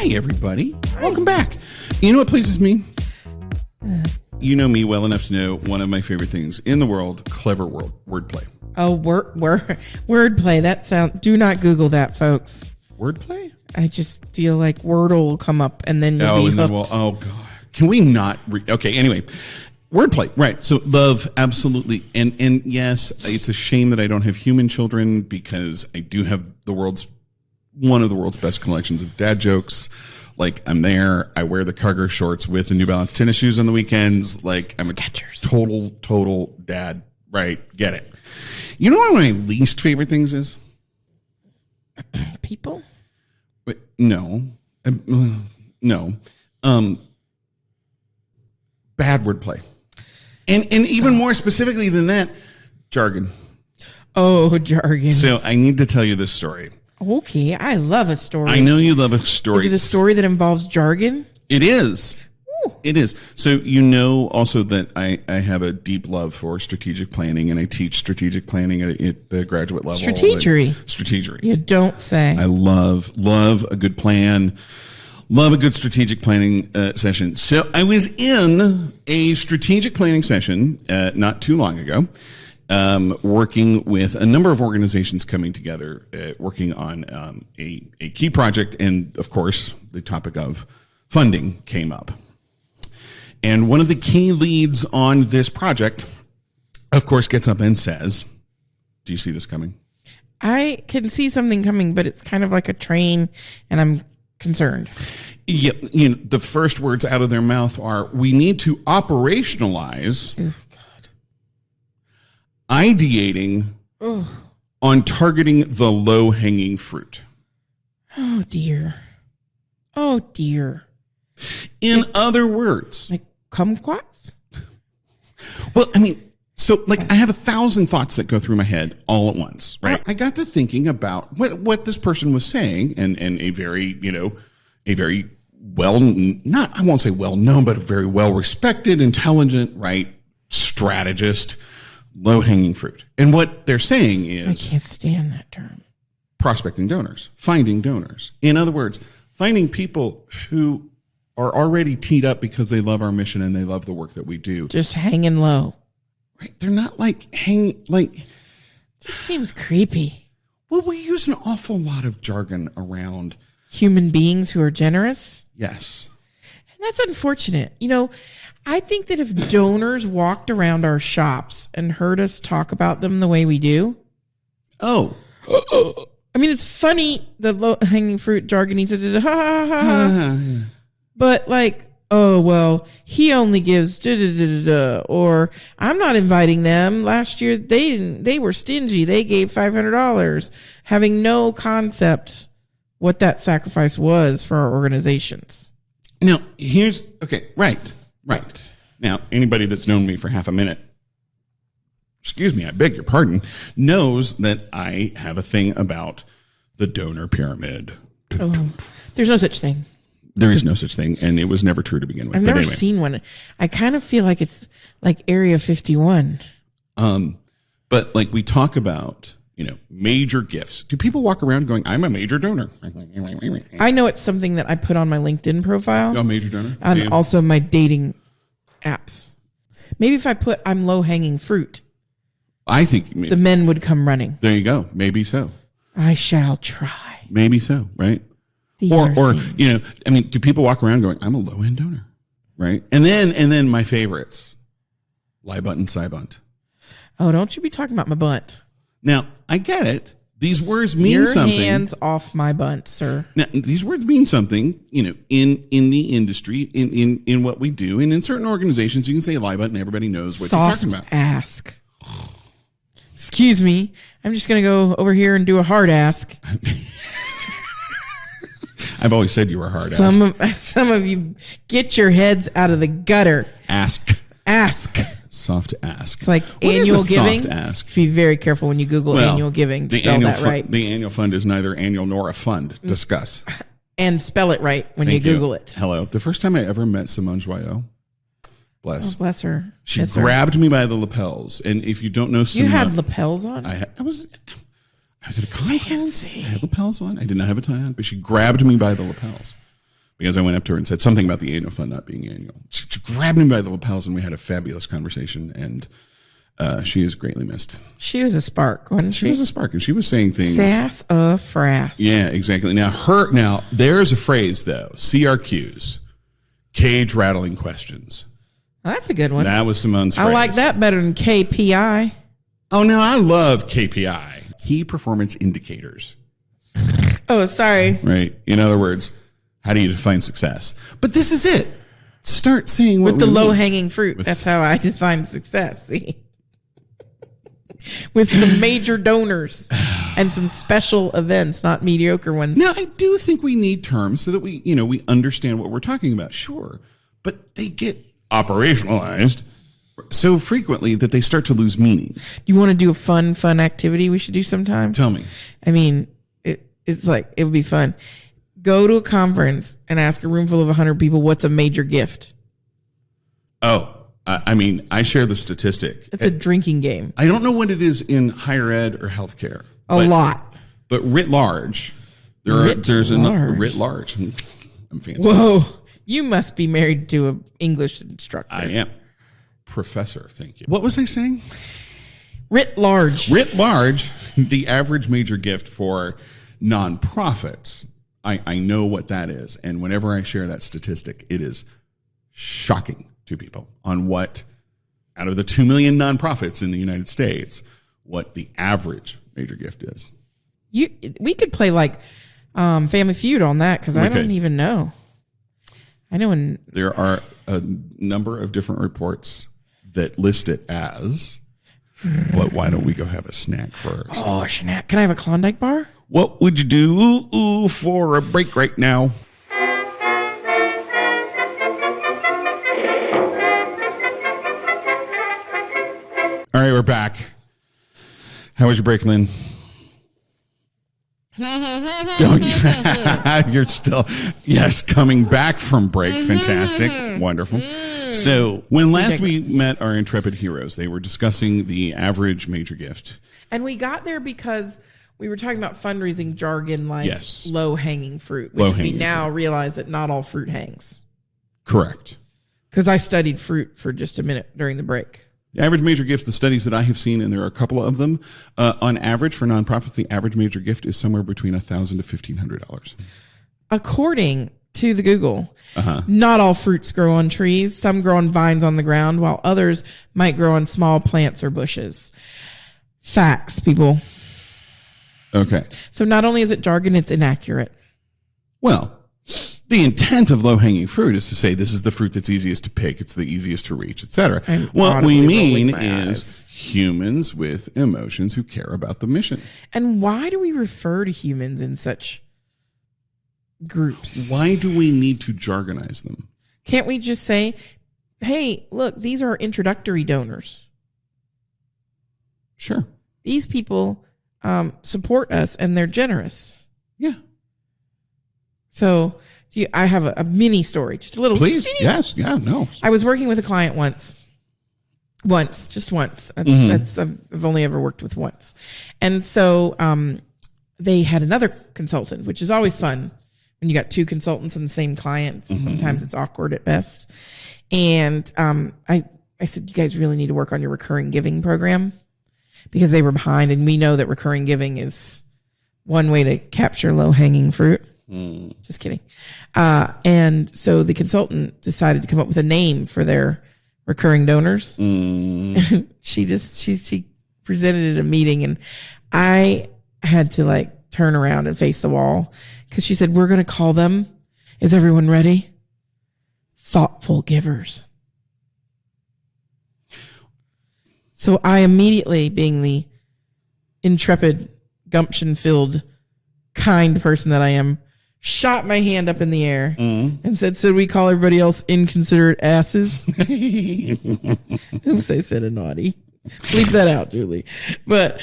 Hi, everybody. Welcome back. You know what pleases me? You know me well enough to know one of my favorite things in the world, clever wordplay. Oh, wordplay. That sound. Do not Google that, folks. Wordplay? I just feel like Wordle will come up and then you'll be hooked. Oh, God. Can we not? Okay, anyway. Wordplay, right. So love, absolutely. And yes, it's a shame that I don't have human children because I do have one of the world's best collections of dad jokes. Like, I'm there. I wear the cargo shorts with the New Balance tennis shoes on the weekends. Like, I'm Skechers. A total dad. Right. Get it. You know what one of my least favorite things is? People? Wait, no. No. Bad wordplay. And even more specifically than that, jargon. Oh, jargon. So I need to tell you this story. Okay, I love a story. I know you love a story. Is it a story that involves jargon? It is. Ooh. It is. So you know also that I have a deep love for strategic planning, and I teach strategic planning at the graduate level. Strategery. You don't say. I love a good plan. Love a good strategic planning session. So I was in a strategic planning session not too long ago, working with a number of organizations coming together, working on a key project. And, of course, the topic of funding came up. And one of the key leads on this project, of course, gets up and says, do you see this coming? I can see something coming, but it's kind of like a train, and I'm concerned. Yeah, the first words out of their mouth are, we need to operationalize ideating on targeting the low-hanging fruit. Oh, dear. In other words. Like kumquats? Well, I mean, so I have 1,000 thoughts that go through my head all at once, right? I got to thinking about what this person was saying and a very, a very I won't say well known, but a very well respected, intelligent, right, strategist, low hanging fruit. And what they're saying is, I can't stand that term. Prospecting donors, finding donors. In other words, finding people who are already teed up because they love our mission and they love the work that we do. Just hanging low. Right. They're not just seems creepy. Well, we use an awful lot of jargon around human beings who are generous. Yes. And that's unfortunate. I think that if donors walked around our shops and heard us talk about them the way we do. Oh. I mean, it's funny, the low-hanging fruit jargon, but oh, well, he only gives or I'm not inviting them. Last year, they were stingy. They gave $500, having no concept what that sacrifice was for our organizations. Now, right. Now, anybody that's known me for half a minute, excuse me, I beg your pardon, knows that I have a thing about the donor pyramid. Oh, there's no such thing. There is no such thing, and it was never true to begin with. I've never seen one. I kind of feel like it's like Area 51. But we talk about, major gifts. Do people walk around going, I'm a major donor? I know it's something that I put on my LinkedIn profile. Oh, major donor? And also my dating apps. Maybe if I put I'm low-hanging fruit, I think the men would come running. There you go. Maybe so. I shall try. Maybe so, right? Or do people walk around going, I'm a low-end donor, right? And then my favorites, lie bunt and side bunt. Oh, don't you be talking about my bunt. Now, I get it. These words mean something. Your hands off my bunt, sir. Now, these words mean something, in the industry, in what we do. And in certain organizations, you can say lie bunt and everybody knows what you're talking about. Soft ask. Excuse me. I'm just going to go over here and do a hard ask. I've always said you were hard ass. Some of you get your heads out of the gutter. Ask. Soft ask. It's like annual giving. Soft ask. Be very careful when you Google annual giving. Spell that right. The annual fund is neither annual nor a fund. Discuss. And spell it right when you Google it. Hello. The first time I ever met Simone Joyeux, bless her. She grabbed me by the lapels. And if you don't know Simone. You had lapels on? I was at a conference. I had lapels on. I did not have a tie on, but she grabbed me by the lapels. because I went up to her and said something about the annual fund not being annual. She grabbed me by the lapels and we had a fabulous conversation, and she is greatly missed. She was a spark, wasn't she? She was a spark, and she was saying things. Sassafras. Yeah, exactly. Now there's a phrase though, CRQs, cage rattling questions. Well, that's a good one. That was Simone's phrase. I like that better than KPI. Oh, no, I love KPI, key performance indicators. Oh, sorry. Right. In other words, how do you define success? But this is it. Start saying what with the we low mean. hanging fruit. That's how I define success. See, with some major donors and some special events, not mediocre ones. Now, I do think we need terms so that we understand what we're talking about. Sure, but they get operationalized so frequently that they start to lose meaning. You want to do a fun activity we should do sometime? Tell me. I mean, it's like, it would be fun. Go to a conference and ask a room full of 100 people, what's a major gift? Oh, I mean, I share the statistic. It's a drinking game. I don't know what it is in higher ed or healthcare. A lot. But writ large, there's a writ large. I'm fancy. Whoa. You must be married to an English instructor. I am. Professor, thank you. What was I saying? Writ large. Writ large, the average major gift for nonprofits. I know what that is. And whenever I share that statistic, it is shocking to people on what, out of the 2 million nonprofits in the United States, what the average major gift is. We could play like Family Feud on that, because I don't even know. I know there are a number of different reports that list it as, but why don't we go have a snack first? Oh, snack. Can I have a Klondike bar? What would you do for a break right now? All right, we're back. How was your break, Lynn? You're still, yes, coming back from break. Fantastic. Wonderful. So when last we met our intrepid heroes, they were discussing the average major gift. And we got there because we were talking about fundraising jargon, like low-hanging fruit, which we now realize that not all fruit hangs. Correct. Because I studied fruit for just a minute during the break. The average major gift, the studies that I have seen, and there are a couple of them, on average for nonprofits, the average major gift is somewhere between $1,000 to $1,500. According to the Google, not all fruits grow on trees. Some grow on vines on the ground, while others might grow on small plants or bushes. Facts, people. Okay. So not only is it jargon, it's inaccurate. Well, the intent of low-hanging fruit is to say this is the fruit that's easiest to pick, it's the easiest to reach, etc. What we mean is humans with emotions who care about the mission. And why do we refer to humans in such groups? Why do we need to jargonize them? Can't we just say, hey, look, these are introductory donors. Sure. These people support us and they're generous. Yeah. So I have a mini story, just a little. Please. Yes. Yeah. No. I was working with a client once. Just once. That's I've only ever worked with once. And so they had another consultant, which is always fun when you got two consultants and the same clients. Sometimes it's awkward at best. And I said, you guys really need to work on your recurring giving program, because they were behind, and we know that recurring giving is one way to capture low-hanging fruit. Just kidding. And so the consultant decided to come up with a name for their recurring donors. She presented it at a meeting, and I had to like turn around and face the wall, because she said, we're going to call them, is everyone ready? Thoughtful givers. So I immediately, being the intrepid, gumption-filled, kind person that I am, shot my hand up in the air and said, so we call everybody else inconsiderate asses? Oops, I said a naughty. Leave that out, Julie. But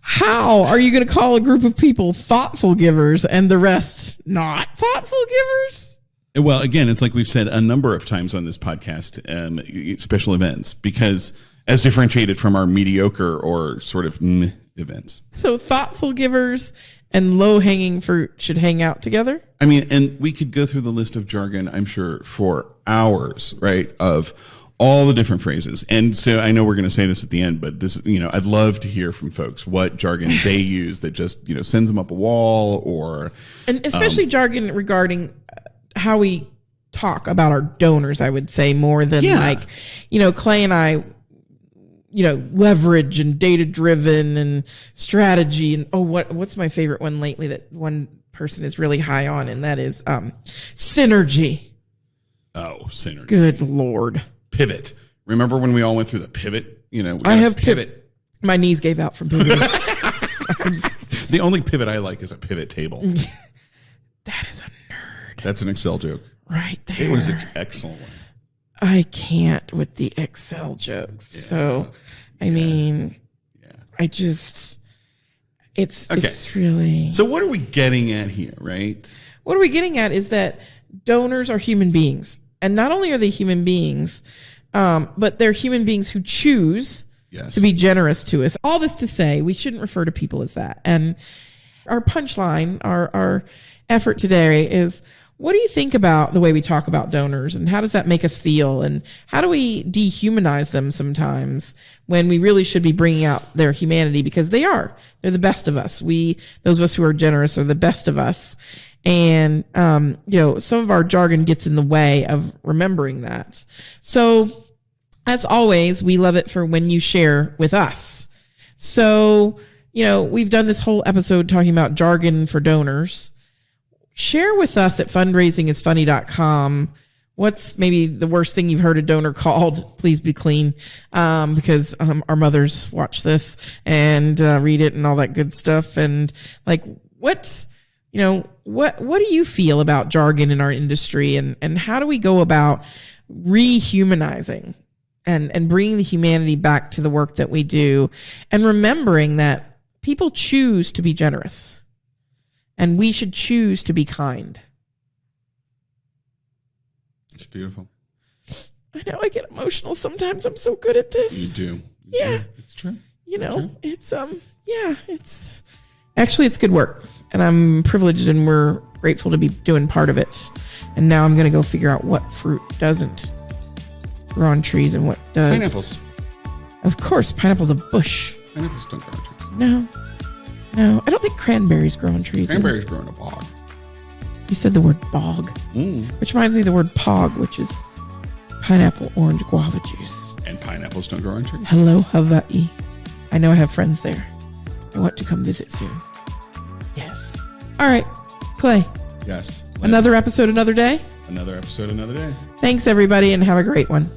how are you going to call a group of people thoughtful givers and the rest not thoughtful givers? Well, again, it's like we've said a number of times on this podcast, special events, because as differentiated from our mediocre or sort of events. So thoughtful givers and low-hanging fruit should hang out together. I mean, and we could go through the list of jargon, I'm sure, for hours, right, of all the different phrases. And so I know we're going to say this at the end, but this, I'd love to hear from folks what jargon they use that just, sends them up a wall, or... And especially jargon regarding how we talk about our donors, I would say, more than Clay and I, leverage and data-driven and strategy. And what's my favorite one lately that one person is really high on, and that is synergy. Oh, synergy. Good Lord. Pivot. Remember when we all went through the pivot? I have pivot. My knees gave out from pivoting. The only pivot I like is a pivot table. That is a nerd. That's an Excel joke. Right there. It was excellent. I can't with the Excel jokes. Yeah. So, I mean, I just, it's really. So what are we getting at here, right? What are we getting at is that donors are human beings. And not only are they human beings, but they're human beings who choose to be generous to us. All this to say, we shouldn't refer to people as that. And our punchline, our effort today is, what do you think about the way we talk about donors, and how does that make us feel? And how do we dehumanize them sometimes when we really should be bringing out their humanity? Because they're the best of us. Those of us who are generous are the best of us. And, some of our jargon gets in the way of remembering that. So as always, we love it for when you share with us. So, we've done this whole episode talking about jargon for donors. Share with us at fundraisingisfunny.com. What's maybe the worst thing you've heard a donor called? Please be clean, because our mothers watch this and read it and all that good stuff. And what do you feel about jargon in our industry, and how do we go about rehumanizing and bringing the humanity back to the work that we do, and remembering that people choose to be generous and we should choose to be kind. It's beautiful. I know I get emotional sometimes. I'm so good at this. You do. Yeah. It's true. It's actually, it's good work, and I'm privileged and we're grateful to be doing part of it. And now I'm going to go figure out what fruit doesn't grow on trees and what does. Pineapples. Of course, pineapple's a bush. Pineapples don't grow on trees. No, I don't think cranberries grow on trees. Cranberries grow in a bog. You said the word bog, which reminds me of the word pog, which is pineapple, orange, guava juice. And pineapples don't grow on trees. Hello, Hawaii. I know I have friends there. I want to come visit soon. Yes. All right, Clay. Yes. Another episode, another day? Another episode, another day. Thanks, everybody, and have a great one.